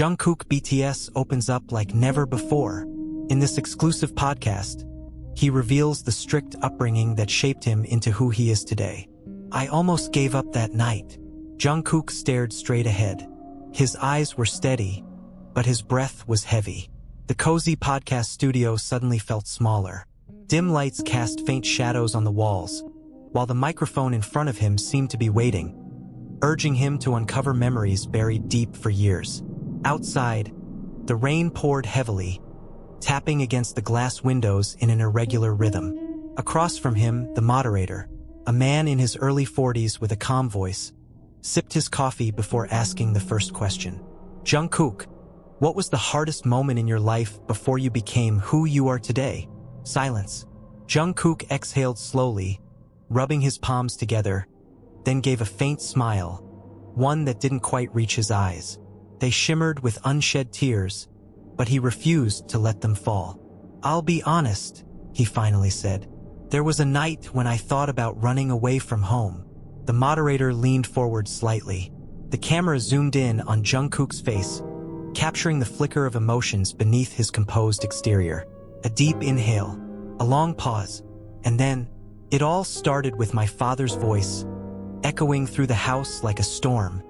Jungkook BTS opens up like never before. In this exclusive podcast, he reveals the strict upbringing that shaped him into who he is today. I almost gave up that night. Jungkook stared straight ahead. His eyes were steady, but his breath was heavy. The cozy podcast studio suddenly felt smaller. Dim lights cast faint shadows on the walls, while the microphone in front of him seemed to be waiting, urging him to uncover memories buried deep for years. Outside, the rain poured heavily, tapping against the glass windows in an irregular rhythm. Across from him, the moderator, a man in his early 40s with a calm voice, sipped his coffee before asking the first question. Jungkook, what was the hardest moment in your life before you became who you are today? Silence. Jungkook exhaled slowly, rubbing his palms together, then gave a faint smile, one that didn't quite reach his eyes. They shimmered with unshed tears, but he refused to let them fall. I'll be honest, he finally said. There was a night when I thought about running away from home. The moderator leaned forward slightly. The camera zoomed in on Jungkook's face, capturing the flicker of emotions beneath his composed exterior. A deep inhale, a long pause, and then, it all started with my father's voice, echoing through the house like a storm.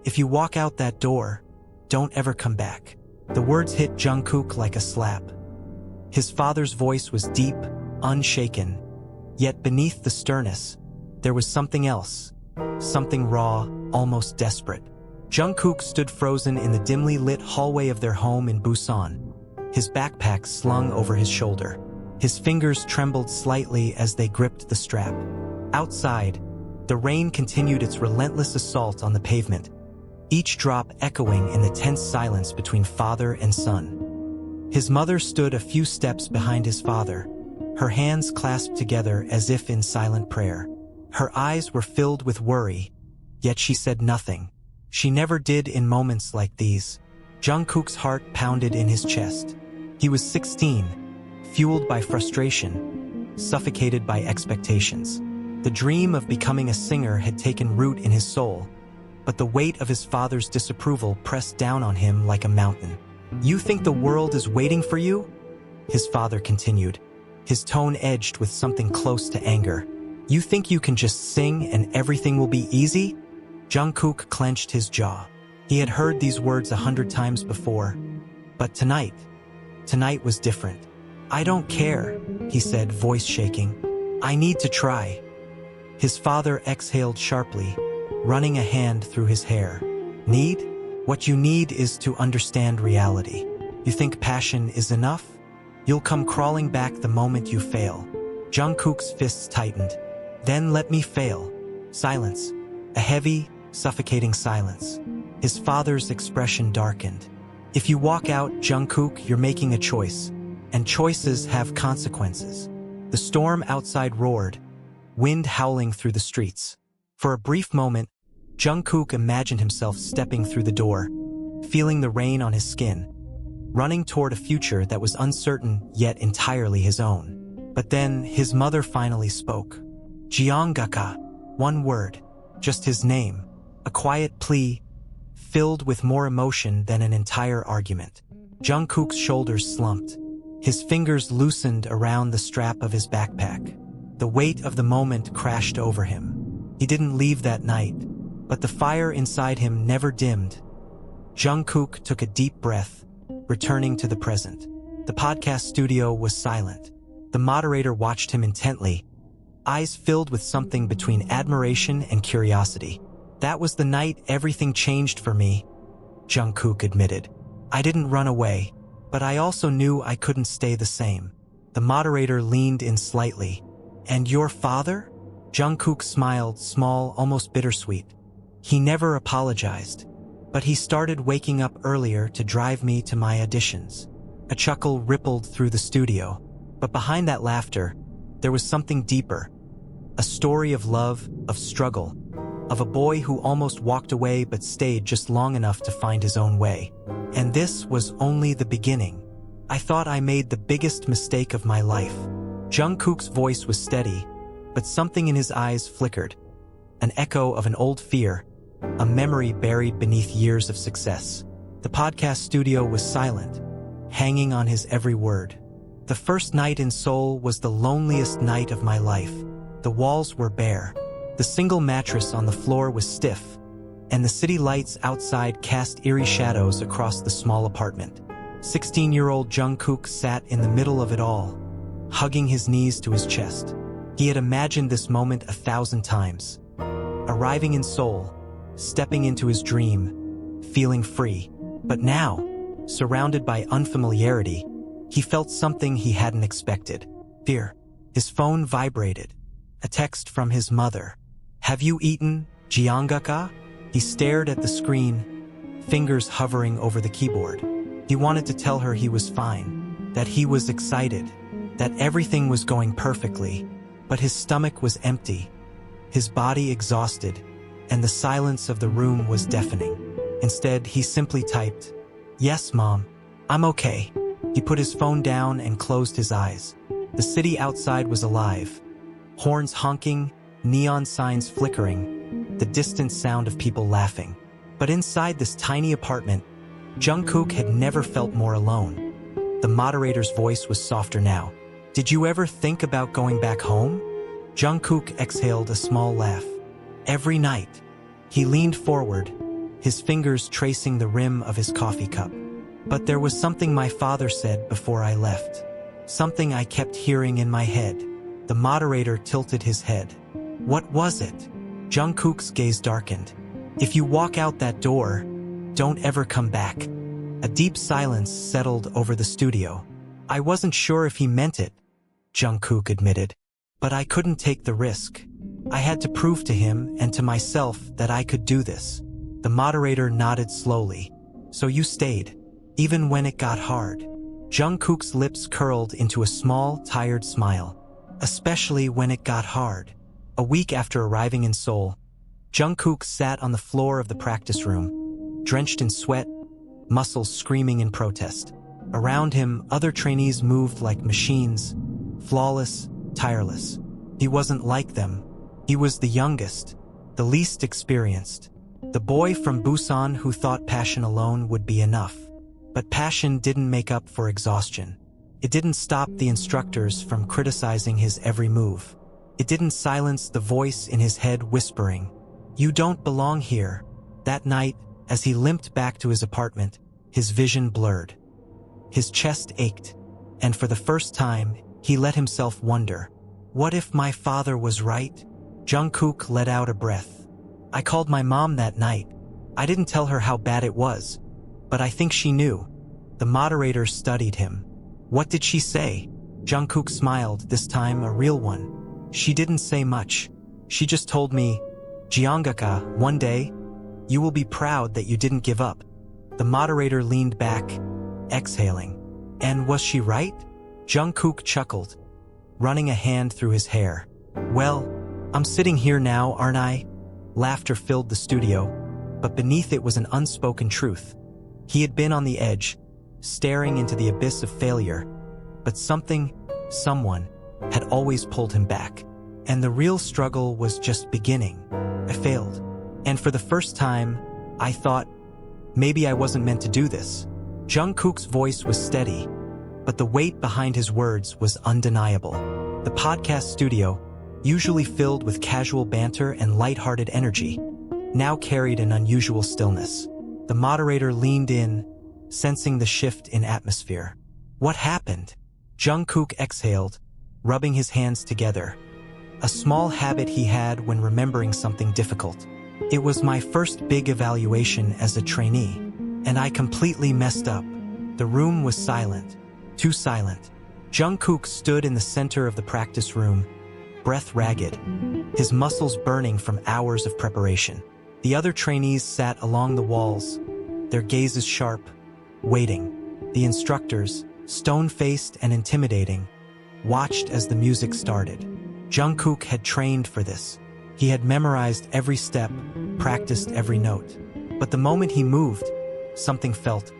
If you walk out that door, don't ever come back. The words hit Jungkook like a slap. His father's voice was deep, unshaken, yet beneath the sternness, there was something else, something raw, almost desperate. Jungkook stood frozen in the dimly lit hallway of their home in Busan, his backpack slung over his shoulder. His fingers trembled slightly as they gripped the strap. Outside, the rain continued its relentless assault on the pavement, each drop echoing in the tense silence between father and son. His mother stood a few steps behind his father, her hands clasped together as if in silent prayer. Her eyes were filled with worry, yet she said nothing. She never did in moments like these. Jungkook's heart pounded in his chest. He was 16, fueled by frustration, suffocated by expectations. The dream of becoming a singer had taken root in his soul, but the weight of his father's disapproval pressed down on him like a mountain. You think the world is waiting for you? His father continued, his tone edged with something close to anger. You think you can just sing and everything will be easy? Jungkook clenched his jaw. He had heard these words 100 times before, but tonight was different. I don't care, he said, voice shaking. I need to try. His father exhaled sharply, running a hand through his hair. Need? What you need is to understand reality. You think passion is enough? You'll come crawling back the moment you fail. Jungkook's fists tightened. Then let me fail. Silence. A heavy, suffocating silence. His father's expression darkened. If you walk out, Jungkook, you're making a choice, and choices have consequences. The storm outside roared, wind howling through the streets. For a brief moment, Jungkook imagined himself stepping through the door, feeling the rain on his skin, running toward a future that was uncertain yet entirely his own. But then his mother finally spoke. Jungkook, one word, just his name, a quiet plea, filled with more emotion than an entire argument. Jungkook's shoulders slumped. His fingers loosened around the strap of his backpack. The weight of the moment crashed over him. He didn't leave that night, but the fire inside him never dimmed. Jungkook took a deep breath, returning to the present. The podcast studio was silent. The moderator watched him intently, eyes filled with something between admiration and curiosity. That was the night everything changed for me, Jungkook admitted. I didn't run away, but I also knew I couldn't stay the same. The moderator leaned in slightly. And your father? Jungkook smiled, small, almost bittersweet. He never apologized, but he started waking up earlier to drive me to my auditions. A chuckle rippled through the studio, but behind that laughter, there was something deeper. A story of love, of struggle, of a boy who almost walked away but stayed just long enough to find his own way. And this was only the beginning. I thought I made the biggest mistake of my life. Jungkook's voice was steady, but something in his eyes flickered. An echo of an old fear, a memory buried beneath years of success. The podcast studio was silent, hanging on his every word. The first night in Seoul was the loneliest night of my life. The walls were bare. The single mattress on the floor was stiff, and the city lights outside cast eerie shadows across the small apartment. 16-year-old Jungkook sat in the middle of it all, hugging his knees to his chest. He had imagined this moment 1,000 times. Arriving in Seoul, stepping into his dream, feeling free. But now, surrounded by unfamiliarity, he felt something he hadn't expected. Fear. His phone vibrated. A text from his mother. "Have you eaten, Jungkook?" He stared at the screen, fingers hovering over the keyboard. He wanted to tell her he was fine, that he was excited, that everything was going perfectly, but his stomach was empty, his body exhausted, and the silence of the room was deafening. Instead, he simply typed, "Yes, Mom, I'm okay." He put his phone down and closed his eyes. The city outside was alive. Horns honking, neon signs flickering, the distant sound of people laughing. But inside this tiny apartment, Jungkook had never felt more alone. The moderator's voice was softer now. "Did you ever think about going back home?" Jungkook exhaled a small laugh. "Every night." He leaned forward, his fingers tracing the rim of his coffee cup. "But there was something my father said before I left. Something I kept hearing in my head." The moderator tilted his head. "What was it?" Jungkook's gaze darkened. "If you walk out that door, don't ever come back." A deep silence settled over the studio. "I wasn't sure if he meant it," Jungkook admitted. "But I couldn't take the risk. I had to prove to him and to myself that I could do this." The moderator nodded slowly. "So you stayed, even when it got hard." Jungkook's lips curled into a small, tired smile. "Especially when it got hard." A week after arriving in Seoul, Jungkook sat on the floor of the practice room, drenched in sweat, muscles screaming in protest. Around him, other trainees moved like machines, flawless, tireless. He wasn't like them. He was the youngest, the least experienced. The boy from Busan who thought passion alone would be enough. But passion didn't make up for exhaustion. It didn't stop the instructors from criticizing his every move. It didn't silence the voice in his head whispering, "You don't belong here." That night, as he limped back to his apartment, his vision blurred. His chest ached, and for the first time, he let himself wonder, what if my father was right? Jungkook let out a breath. "I called my mom that night. I didn't tell her how bad it was, but I think she knew." The moderator studied him. "What did she say?" Jungkook smiled, this time a real one. "She didn't say much. She just told me, Jungkook, one day, you will be proud that you didn't give up." The moderator leaned back, exhaling. "And was she right?" Jungkook chuckled, running a hand through his hair. "Well, I'm sitting here now, aren't I?" Laughter filled the studio, but beneath it was an unspoken truth. He had been on the edge, staring into the abyss of failure, but someone, had always pulled him back. And the real struggle was just beginning. "I failed. And for the first time, I thought, maybe I wasn't meant to do this." Jungkook's voice was steady, but the weight behind his words was undeniable. The podcast studio, usually filled with casual banter and lighthearted energy, now carried an unusual stillness. The moderator leaned in, sensing the shift in atmosphere. "What happened?" Jungkook exhaled, rubbing his hands together. A small habit he had when remembering something difficult. "It was my first big evaluation as a trainee, and I completely messed up." The room was silent, too silent. Jungkook stood in the center of the practice room, breath ragged, his muscles burning from hours of preparation. The other trainees sat along the walls, their gazes sharp, waiting. The instructors, stone-faced and intimidating, watched as the music started. Jungkook had trained for this. He had memorized every step, practiced every note. But the moment he moved, something felt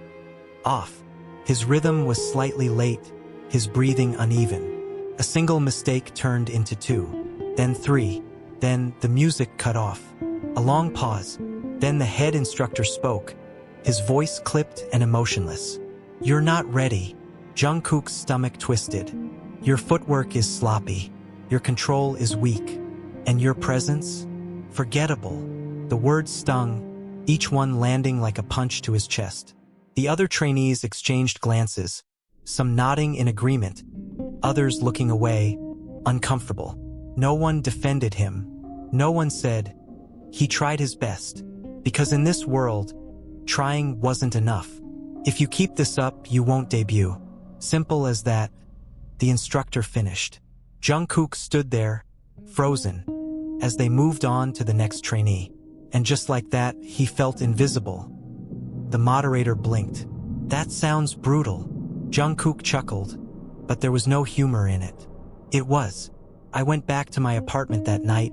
off. His rhythm was slightly late, his breathing uneven. A single mistake turned into 2, then 3, then the music cut off. A long pause, then the head instructor spoke. his voice clipped and emotionless. "You're not ready." Jungkook's stomach twisted. "Your footwork is sloppy. Your control is weak. And your presence? Forgettable." The words stung, each one landing like a punch to his chest. The other trainees exchanged glances, some nodding in agreement, others looking away, uncomfortable. No one defended him. No one said, "He tried his best." Because in this world, trying wasn't enough. "If you keep this up, you won't debut." Simple as that. The instructor finished. Jungkook stood there, frozen, as they moved on to the next trainee. And just like that, he felt invisible. The moderator blinked. "That sounds brutal." Jungkook chuckled, but there was no humor in it. It was. "I went back to my apartment that night,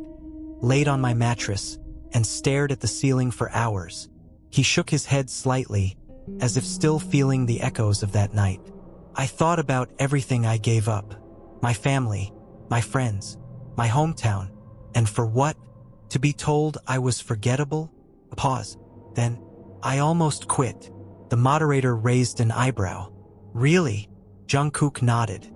laid on my mattress, and stared at the ceiling for hours." He shook his head slightly, as if still feeling the echoes of that night. "I thought about everything I gave up. My family, my friends, my hometown. And for what? To be told I was forgettable?" A pause. Then, "I almost quit." The moderator raised an eyebrow. "Really?" Jungkook nodded.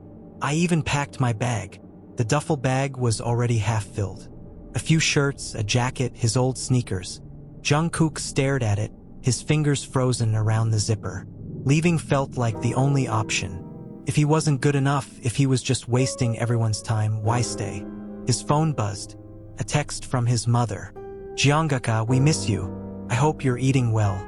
"I even packed my bag." The duffel bag was already half filled. A few shirts, a jacket, his old sneakers. Jungkook stared at it, his fingers frozen around the zipper. Leaving felt like the only option. If he wasn't good enough, if he was just wasting everyone's time, why stay? His phone buzzed. A text from his mother. "Jungkook, we miss you. I hope you're eating well.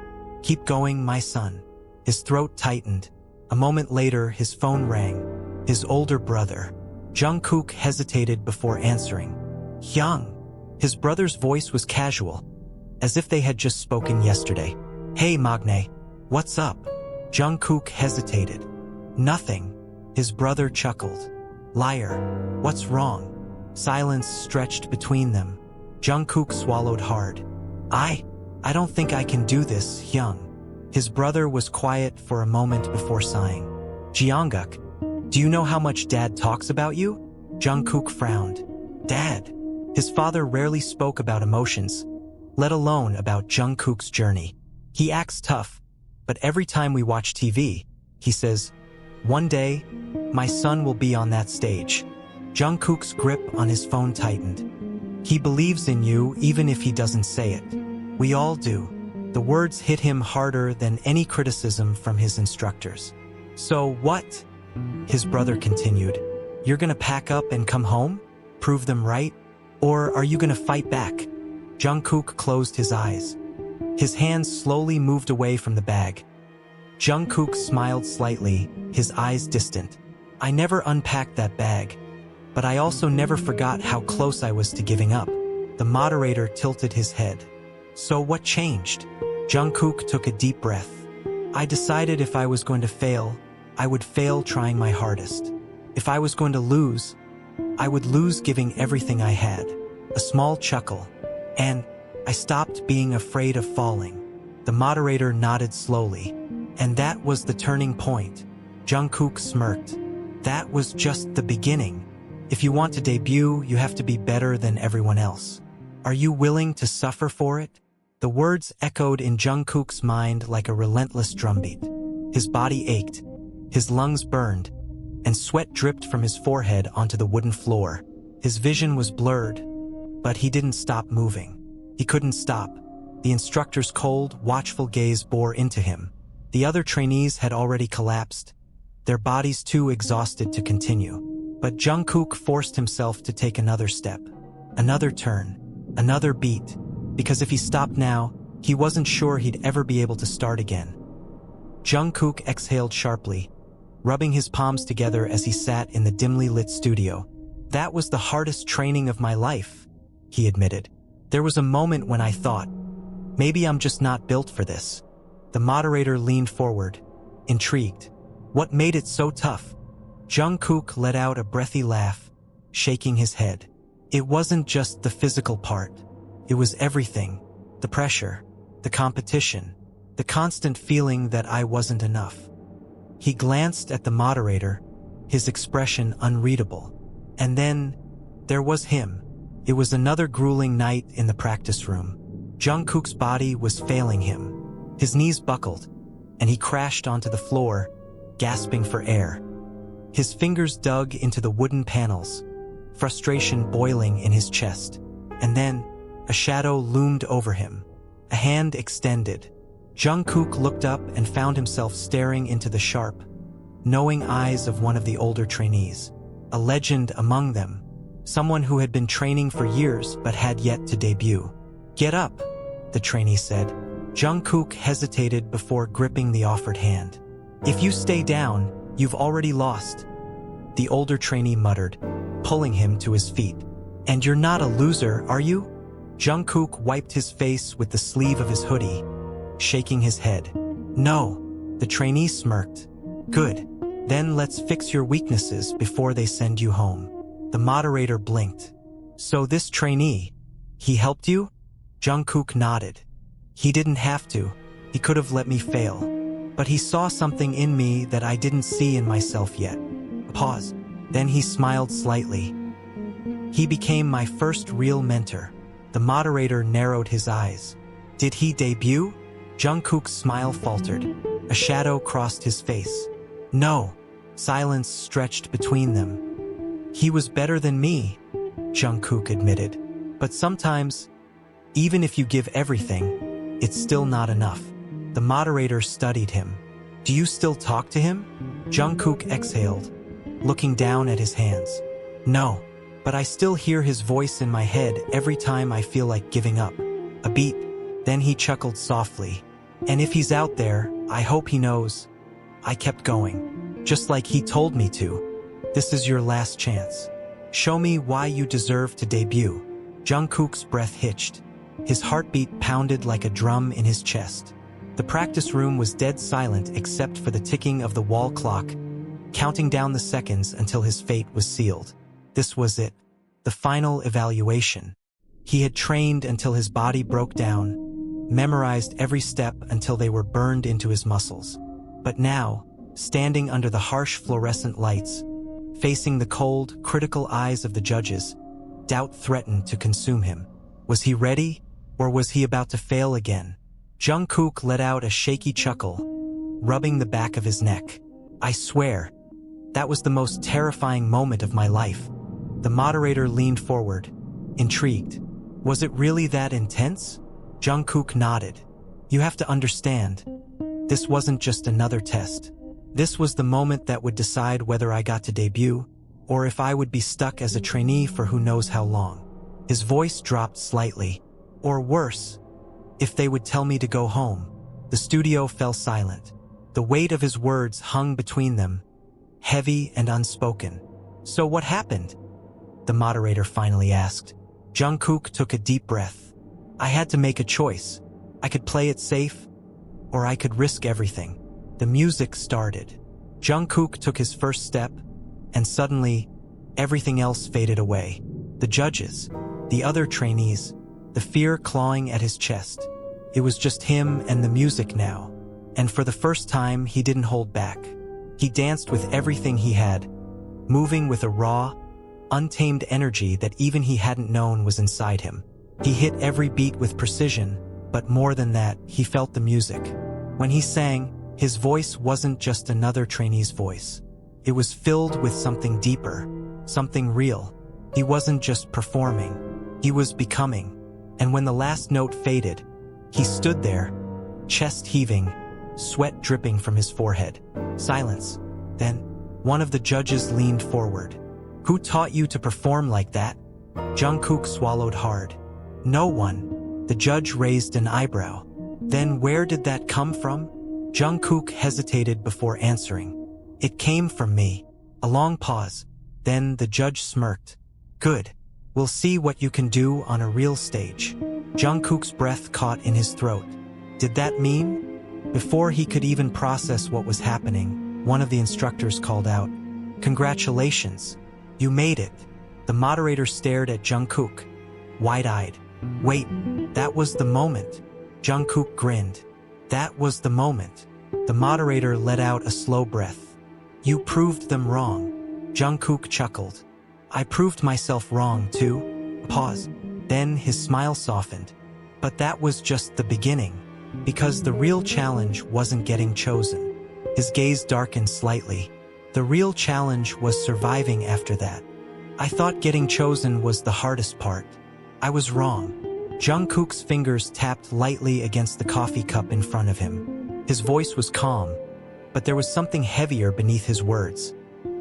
Keep going, my son." His throat tightened. A moment later, his phone rang. His older brother. Jungkook hesitated before answering. "Hyung." His brother's voice was casual, as if they had just spoken yesterday. "Hey, Magne. What's up?" Jungkook hesitated. "Nothing." His brother chuckled. "Liar. What's wrong?" Silence stretched between them. Jungkook swallowed hard. I don't think I can do this, Hyung." His brother was quiet for a moment before sighing. "Jungkook, do you know how much Dad talks about you?" Jungkook frowned. Dad? His father rarely spoke about emotions, let alone about Jungkook's journey. He acts tough, but every time we watch TV, he says, "One day, my son will be on that stage." Jungkook's grip on his phone tightened. "He believes in you even if he doesn't say it. We all do." The words hit him harder than any criticism from his instructors. "So what?" his brother continued. "You're gonna pack up and come home? Prove them right? Or are you gonna fight back?" Jungkook closed his eyes. His hands slowly moved away from the bag. Jungkook smiled slightly, his eyes distant. "I never unpacked that bag, but I also never forgot how close I was to giving up." The moderator tilted his head. "So what changed?" Jungkook took a deep breath. "I decided if I was going to fail, I would fail trying my hardest. If I was going to lose, I would lose giving everything I had." A small chuckle. "And I stopped being afraid of falling." The moderator nodded slowly. "And that was the turning point." Jungkook smirked. "That was just the beginning. If you want to debut, you have to be better than everyone else. Are you willing to suffer for it?" The words echoed in Jungkook's mind like a relentless drumbeat. His body ached, his lungs burned, and sweat dripped from his forehead onto the wooden floor. His vision was blurred, but he didn't stop moving. He couldn't stop. The instructor's cold, watchful gaze bore into him. The other trainees had already collapsed, their bodies too exhausted to continue. But Jungkook forced himself to take another step, another turn, another beat, because if he stopped now, he wasn't sure he'd ever be able to start again. Jungkook exhaled sharply, rubbing his palms together as he sat in the dimly lit studio. "That was the hardest training of my life," he admitted. "There was a moment when I thought, maybe I'm just not built for this." The moderator leaned forward, intrigued. "What made it so tough?" Jungkook let out a breathy laugh, shaking his head. "It wasn't just the physical part. It was everything. The pressure, the competition, the constant feeling that I wasn't enough." He glanced at the moderator, his expression unreadable. And then, there was him. It was another grueling night in the practice room. Jungkook's body was failing him. His knees buckled, and he crashed onto the floor, gasping for air. His fingers dug into the wooden panels, frustration boiling in his chest. And then, a shadow loomed over him, a hand extended. Jungkook looked up and found himself staring into the sharp, knowing eyes of one of the older trainees, a legend among them, someone who had been training for years but had yet to debut. "Get up," the trainee said. Jungkook hesitated before gripping the offered hand. "If you stay down, you've already lost," the older trainee muttered, pulling him to his feet. "And you're not a loser, are you?" Jungkook wiped his face with the sleeve of his hoodie, shaking his head. "No," the trainee smirked. "Good. Then let's fix your weaknesses before they send you home." The moderator blinked. "So this trainee, he helped you?" Jungkook nodded. "He didn't have to. He could have let me fail. But he saw something in me that I didn't see in myself yet." A pause. Then he smiled slightly. "He became my first real mentor." The moderator narrowed his eyes. "Did he debut?" Jungkook's smile faltered. A shadow crossed his face. "No." Silence stretched between them. "He was better than me," Jungkook admitted. "But sometimes, even if you give everything, it's still not enough." The moderator studied him. "Do you still talk to him?" Jungkook exhaled, looking down at his hands. "No, but I still hear his voice in my head every time I feel like giving up." A beat. Then he chuckled softly. "And if he's out there, I hope he knows I kept going, just like he told me to. This is your last chance. Show me why you deserve to debut." Jungkook's breath hitched. His heartbeat pounded like a drum in his chest. The practice room was dead silent except for the ticking of the wall clock, counting down the seconds until his fate was sealed. This was it, the final evaluation. He had trained until his body broke down, memorized every step until they were burned into his muscles. But now, standing under the harsh fluorescent lights, facing the cold, critical eyes of the judges, doubt threatened to consume him. Was he ready, or was he about to fail again? Jungkook let out a shaky chuckle, rubbing the back of his neck. "I swear, that was the most terrifying moment of my life." The moderator leaned forward, intrigued. "Was it really that intense?" Jungkook nodded. "You have to understand, this wasn't just another test. This was the moment that would decide whether I got to debut, or if I would be stuck as a trainee for who knows how long." His voice dropped slightly. "Or worse, if they would tell me to go home." The studio fell silent. The weight of his words hung between them, heavy and unspoken. "So what happened?" the moderator finally asked. Jungkook took a deep breath. "I had to make a choice. I could play it safe, or I could risk everything." The music started. Jungkook took his first step, and suddenly, everything else faded away. The judges, the other trainees, the fear clawing at his chest. It was just him and the music now. And for the first time, he didn't hold back. He danced with everything he had, moving with a raw, untamed energy that even he hadn't known was inside him. He hit every beat with precision, but more than that, he felt the music. When he sang, his voice wasn't just another trainee's voice. It was filled with something deeper, something real. He wasn't just performing, he was becoming. And when the last note faded, he stood there, chest heaving, sweat dripping from his forehead. Silence. Then, one of the judges leaned forward. "Who taught you to perform like that?" Jungkook swallowed hard. "No one." The judge raised an eyebrow. "Then where did that come from?" Jungkook hesitated before answering. "It came from me." A long pause. Then the judge smirked. "Good. We'll see what you can do on a real stage." Jungkook's breath caught in his throat. Did that mean? Before he could even process what was happening, one of the instructors called out, "Congratulations. You made it." The moderator stared at Jungkook, wide-eyed. "Wait, that was the moment." Jungkook grinned. "That was the moment." The moderator let out a slow breath. "You proved them wrong." Jungkook chuckled. "I proved myself wrong too." Pause. Then his smile softened. "But that was just the beginning." Because the real challenge wasn't getting chosen. His gaze darkened slightly. The real challenge was surviving after that. I thought getting chosen was the hardest part. I was wrong. Jungkook's fingers tapped lightly against the coffee cup in front of him. His voice was calm, but there was something heavier beneath his words.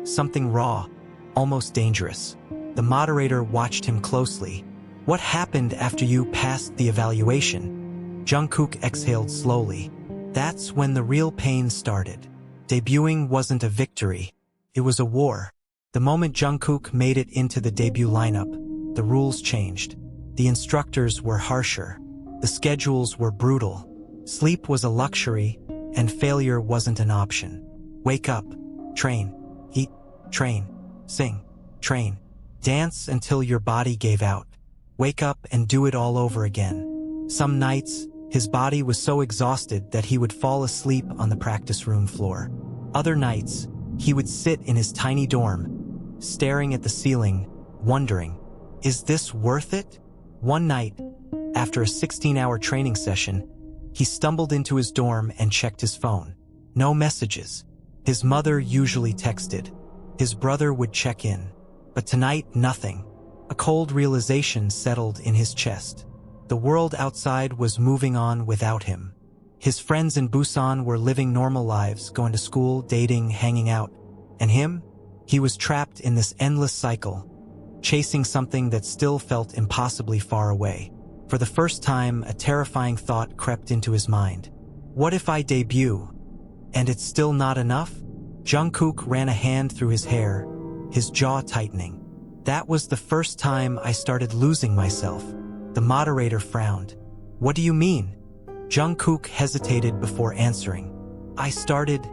Something raw, almost dangerous. The moderator watched him closely. What happened after you passed the evaluation? Jungkook exhaled slowly. That's when the real pain started. Debuting wasn't a victory. It was a war. The moment Jungkook made it into the debut lineup, the rules changed. The instructors were harsher. The schedules were brutal. Sleep was a luxury, and failure wasn't an option. Wake up, train, eat, train, sing, train, dance until your body gave out. Wake up and do it all over again. Some nights, his body was so exhausted that he would fall asleep on the practice room floor. Other nights, he would sit in his tiny dorm, staring at the ceiling, wondering, is this worth it? One night, after a 16-hour training session, he stumbled into his dorm and checked his phone. No messages. His mother usually texted. His brother would check in. But tonight, nothing. A cold realization settled in his chest. The world outside was moving on without him. His friends in Busan were living normal lives, going to school, dating, hanging out. And him? He was trapped in this endless cycle, chasing something that still felt impossibly far away. For the first time, a terrifying thought crept into his mind. What if I debut, and it's still not enough? Jungkook ran a hand through his hair, his jaw tightening. That was the first time I started losing myself. The moderator frowned. What do you mean? Jungkook hesitated before answering. I started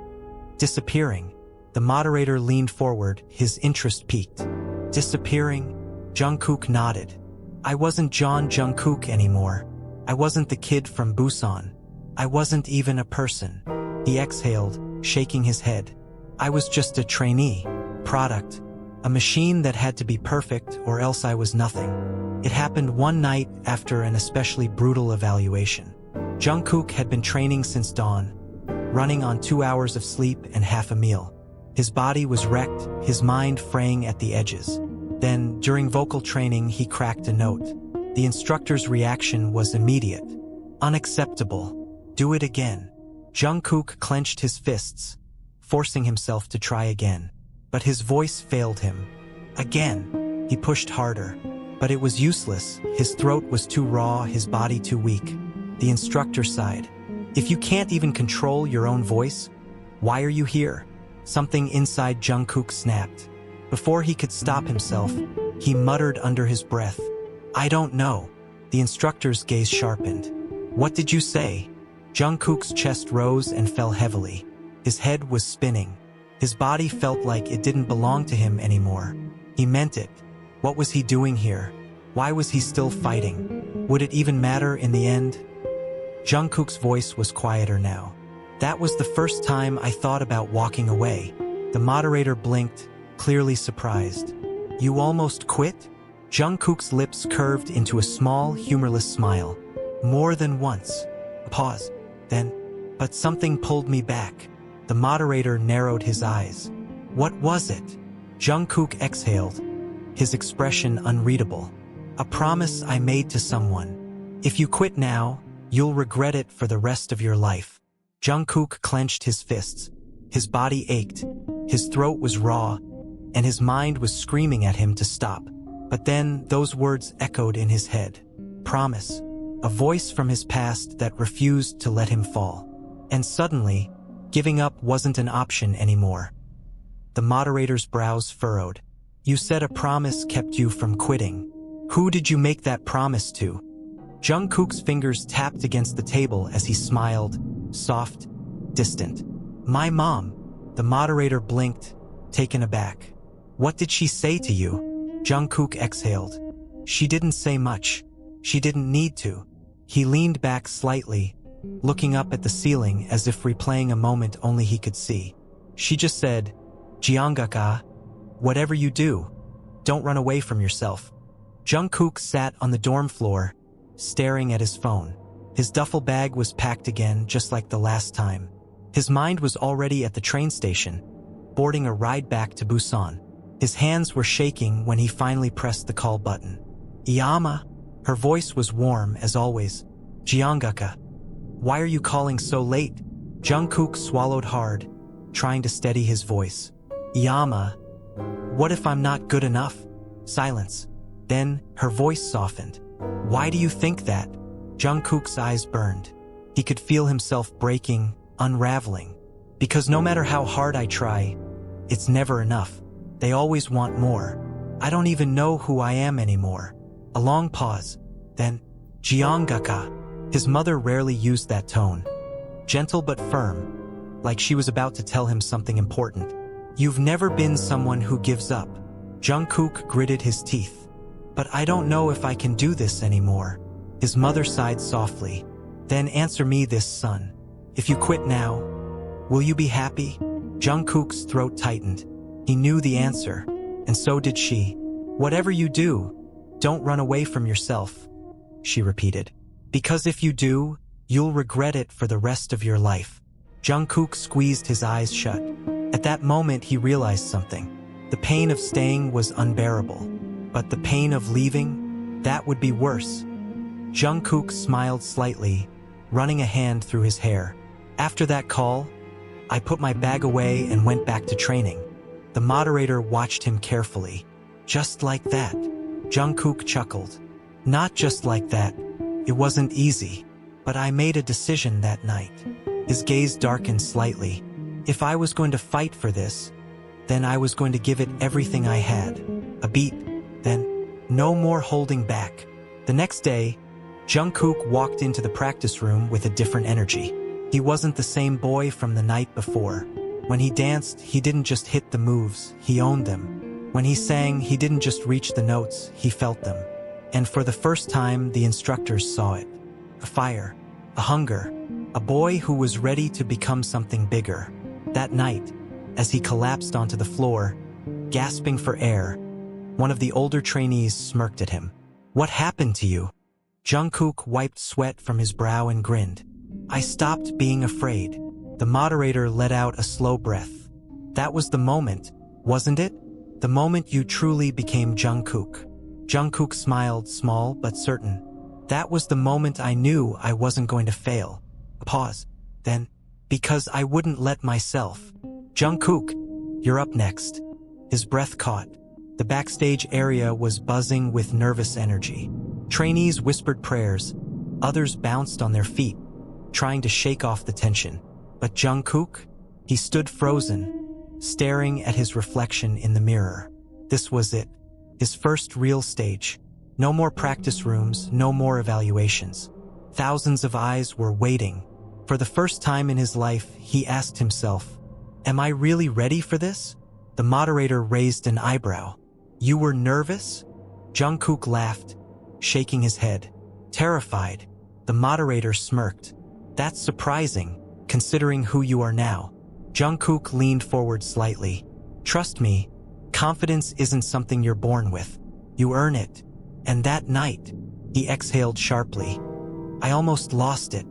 disappearing. The moderator leaned forward, his interest peaked. Disappearing? Jungkook nodded. I wasn't John Jungkook anymore. I wasn't the kid from Busan. I wasn't even a person. He exhaled, shaking his head. I was just a trainee, product, a machine that had to be perfect or else I was nothing. It happened one night after an especially brutal evaluation. Jungkook had been training since dawn, running on 2 hours of sleep and half a meal. His body was wrecked, his mind fraying at the edges. Then, during vocal training, he cracked a note. The instructor's reaction was immediate. Unacceptable. Do it again. Jungkook clenched his fists, forcing himself to try again. But his voice failed him. Again, he pushed harder. But it was useless. His throat was too raw, his body too weak. The instructor sighed. If you can't even control your own voice, why are you here? Something inside Jungkook snapped. Before he could stop himself, he muttered under his breath, I don't know. The instructor's gaze sharpened. What did you say? Jungkook's chest rose and fell heavily. His head was spinning. His body felt like it didn't belong to him anymore. He meant it. What was he doing here? Why was he still fighting? Would it even matter in the end? Jungkook's voice was quieter now. That was the first time I thought about walking away. The moderator blinked, clearly surprised. You almost quit? Jungkook's lips curved into a small, humorless smile. More than once. A pause. Then, but something pulled me back. The moderator narrowed his eyes. What was it? Jungkook exhaled, his expression unreadable. A promise I made to someone. If you quit now, you'll regret it for the rest of your life. Jungkook clenched his fists. His body ached, his throat was raw, and his mind was screaming at him to stop. But then those words echoed in his head. Promise. A voice from his past that refused to let him fall. And suddenly, giving up wasn't an option anymore. The moderator's brows furrowed. You said a promise kept you from quitting. Who did you make that promise to? Jungkook's fingers tapped against the table as he smiled, soft, distant. My mom. The moderator blinked, taken aback. What did she say to you? Jungkook exhaled. She didn't say much. She didn't need to. He leaned back slightly, looking up at the ceiling as if replaying a moment only he could see. She just said, Jungkook, whatever you do, don't run away from yourself. Jungkook sat on the dorm floor, staring at his phone. His duffel bag was packed again, just like the last time. His mind was already at the train station, boarding a ride back to Busan. His hands were shaking when he finally pressed the call button. "Iyama." Her voice was warm as always. "Jungkook. Why are you calling so late?" Jungkook swallowed hard, trying to steady his voice. "Iyama, what if I'm not good enough?" Silence. Then her voice softened. "Why do you think that?" Jungkook's eyes burned. He could feel himself breaking, unraveling. "Because no matter how hard I try, it's never enough. They always want more. I don't even know who I am anymore." A long pause. Then, "Jungkook." His mother rarely used that tone. Gentle but firm, like she was about to tell him something important. "You've never been someone who gives up." Jungkook gritted his teeth. "But I don't know if I can do this anymore." His mother sighed softly. "Then answer me this, son. If you quit now, will you be happy?" Jungkook's throat tightened. He knew the answer, and so did she. "Whatever you do, don't run away from yourself," she repeated. "Because if you do, you'll regret it for the rest of your life." Jungkook squeezed his eyes shut. At that moment, he realized something. The pain of staying was unbearable, but the pain of leaving, that would be worse. Jungkook smiled slightly, running a hand through his hair. "After that call, I put my bag away and went back to training." The moderator watched him carefully. "Just like that?" Jungkook chuckled. "Not just like that. It wasn't easy. But I made a decision that night." His gaze darkened slightly. "If I was going to fight for this, then I was going to give it everything I had. A beat, then no more holding back." The next day, Jungkook walked into the practice room with a different energy. He wasn't the same boy from the night before. When he danced, he didn't just hit the moves, he owned them. When he sang, he didn't just reach the notes, he felt them. And for the first time, the instructors saw it. A fire, a hunger, a boy who was ready to become something bigger. That night, as he collapsed onto the floor, gasping for air, one of the older trainees smirked at him. "What happened to you?" Jungkook wiped sweat from his brow and grinned. "I stopped being afraid." The moderator let out a slow breath. "That was the moment, wasn't it? The moment you truly became Jungkook." Jungkook smiled, small but certain. "That was the moment I knew I wasn't going to fail." A pause. Then, "Because I wouldn't let myself." "Jungkook, you're up next." His breath caught. The backstage area was buzzing with nervous energy. Trainees whispered prayers. Others bounced on their feet, trying to shake off the tension. But Jungkook? He stood frozen, staring at his reflection in the mirror. This was it. His first real stage. No more practice rooms, no more evaluations. Thousands of eyes were waiting. For the first time in his life, he asked himself, "Am I really ready for this?" The moderator raised an eyebrow. "You were nervous?" Jungkook laughed, shaking his head. Terrified. The moderator smirked. "That's surprising, considering who you are now." Jungkook leaned forward slightly. "Trust me, confidence isn't something you're born with. You earn it." And that night, he exhaled sharply. "I almost lost it."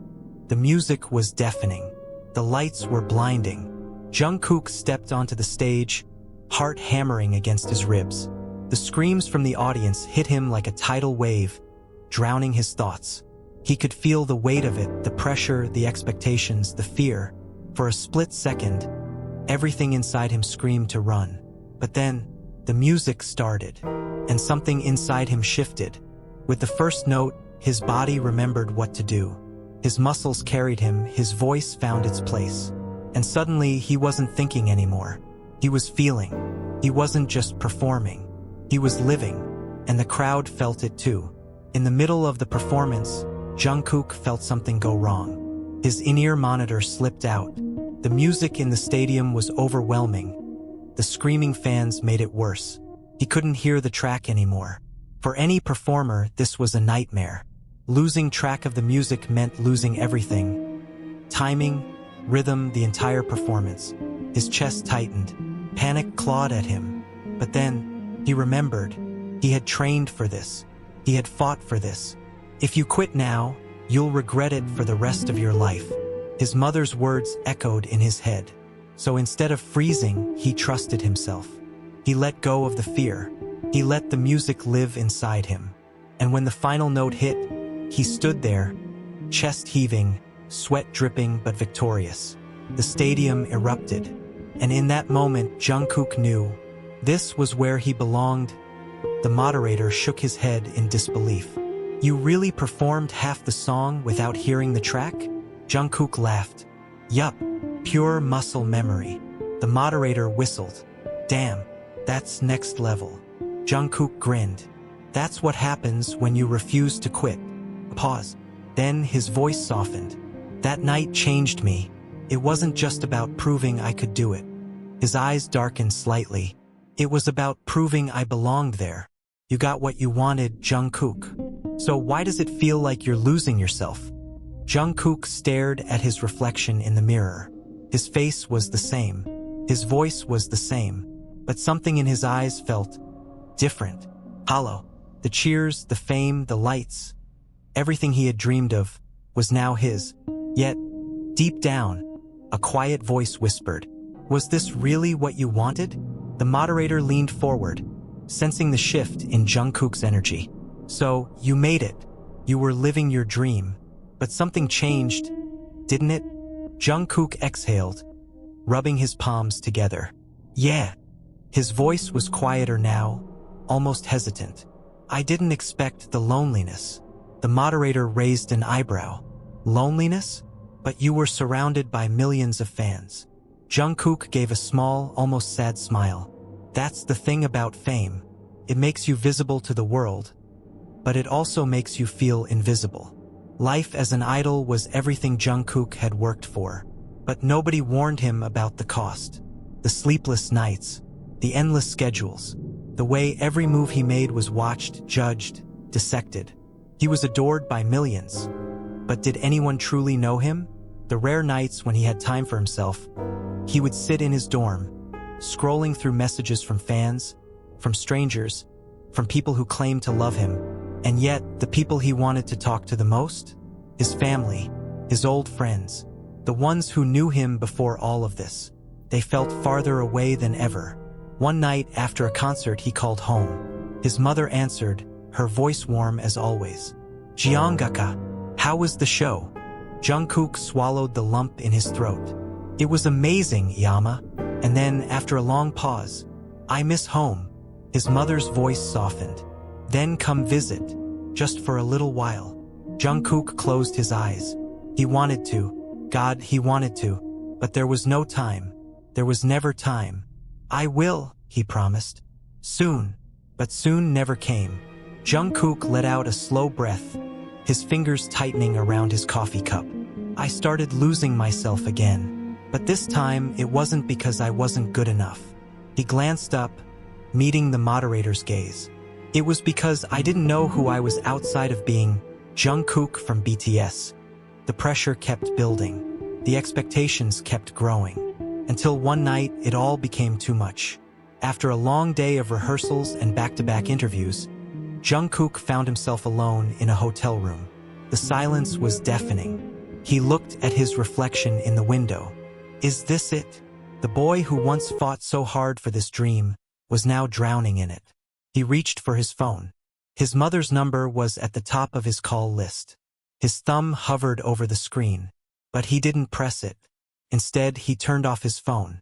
The music was deafening. The lights were blinding. Jungkook stepped onto the stage, heart hammering against his ribs. The screams from the audience hit him like a tidal wave, drowning his thoughts. He could feel the weight of it, the pressure, the expectations, the fear. For a split second, everything inside him screamed to run. But then, the music started, and something inside him shifted. With the first note, his body remembered what to do. His muscles carried him, his voice found its place. And suddenly, he wasn't thinking anymore. He was feeling. He wasn't just performing. He was living, and the crowd felt it too. In the middle of the performance, Jungkook felt something go wrong. His in-ear monitor slipped out. The music in the stadium was overwhelming. The screaming fans made it worse. He couldn't hear the track anymore. For any performer, this was a nightmare. Losing track of the music meant losing everything. Timing, rhythm, the entire performance. His chest tightened. Panic clawed at him. But then, he remembered. He had trained for this. He had fought for this. "If you quit now, You'll regret it for the rest of your life." His mother's words echoed in his head. So instead of freezing, he trusted himself. He let go of the fear. He let the music live inside him. And when the final note hit, he stood there, chest heaving, sweat dripping but victorious. The stadium erupted. And in that moment, Jungkook knew this was where he belonged. The moderator shook his head in disbelief. "You really performed half the song without hearing the track?" Jungkook laughed. "Yup, pure muscle memory." The moderator whistled. "Damn, that's next level." Jungkook grinned. "That's what happens when you refuse to quit." Pause. Then his voice softened. "That night changed me. It wasn't just about proving I could do it." His eyes darkened slightly. "It was about proving I belonged there." "You got what you wanted, Jungkook. So why does it feel like you're losing yourself?" Jungkook stared at his reflection in the mirror. His face was the same. His voice was the same. But something in his eyes felt different. Hollow. The cheers, the fame, the lights. Everything he had dreamed of was now his. Yet, deep down, a quiet voice whispered, "Was this really what you wanted?" The moderator leaned forward, sensing the shift in Jungkook's energy. "So, you made it. You were living your dream. But something changed, didn't it?" Jungkook exhaled, rubbing his palms together. "Yeah." His voice was quieter now, almost hesitant. "I didn't expect the loneliness." The moderator raised an eyebrow. "Loneliness? But you were surrounded by millions of fans." Jungkook gave a small, almost sad smile. "That's the thing about fame. It makes you visible to the world, but it also makes you feel invisible." Life as an idol was everything Jungkook had worked for, but nobody warned him about the cost. The sleepless nights, the endless schedules, the way every move he made was watched, judged, dissected. He was adored by millions, but did anyone truly know him? The rare nights when he had time for himself, he would sit in his dorm, scrolling through messages from fans, from strangers, from people who claimed to love him. And yet, the people he wanted to talk to the most? His family, his old friends, the ones who knew him before all of this. They felt farther away than ever. One night, after a concert, he called home. His mother answered, her voice warm as always. "Jeongaka, how was the show?" Jungkook swallowed the lump in his throat. "It was amazing, Yama." And then, after a long pause, "I miss home." His mother's voice softened. "Then come visit, just for a little while." Jungkook closed his eyes. He wanted to. God, he wanted to. But there was no time. There was never time. "I will," he promised. Soon. But soon never came. Jungkook let out a slow breath, his fingers tightening around his coffee cup. "I started losing myself again. But this time, it wasn't because I wasn't good enough." He glanced up, meeting the moderator's gaze. "It was because I didn't know who I was outside of being Jungkook from BTS." The pressure kept building. The expectations kept growing. Until one night, it all became too much. After a long day of rehearsals and back-to-back interviews, Jungkook found himself alone in a hotel room. The silence was deafening. He looked at his reflection in the window. Is this it? The boy who once fought so hard for this dream was now drowning in it. He reached for his phone. His mother's number was at the top of his call list. His thumb hovered over the screen, but he didn't press it. Instead, he turned off his phone.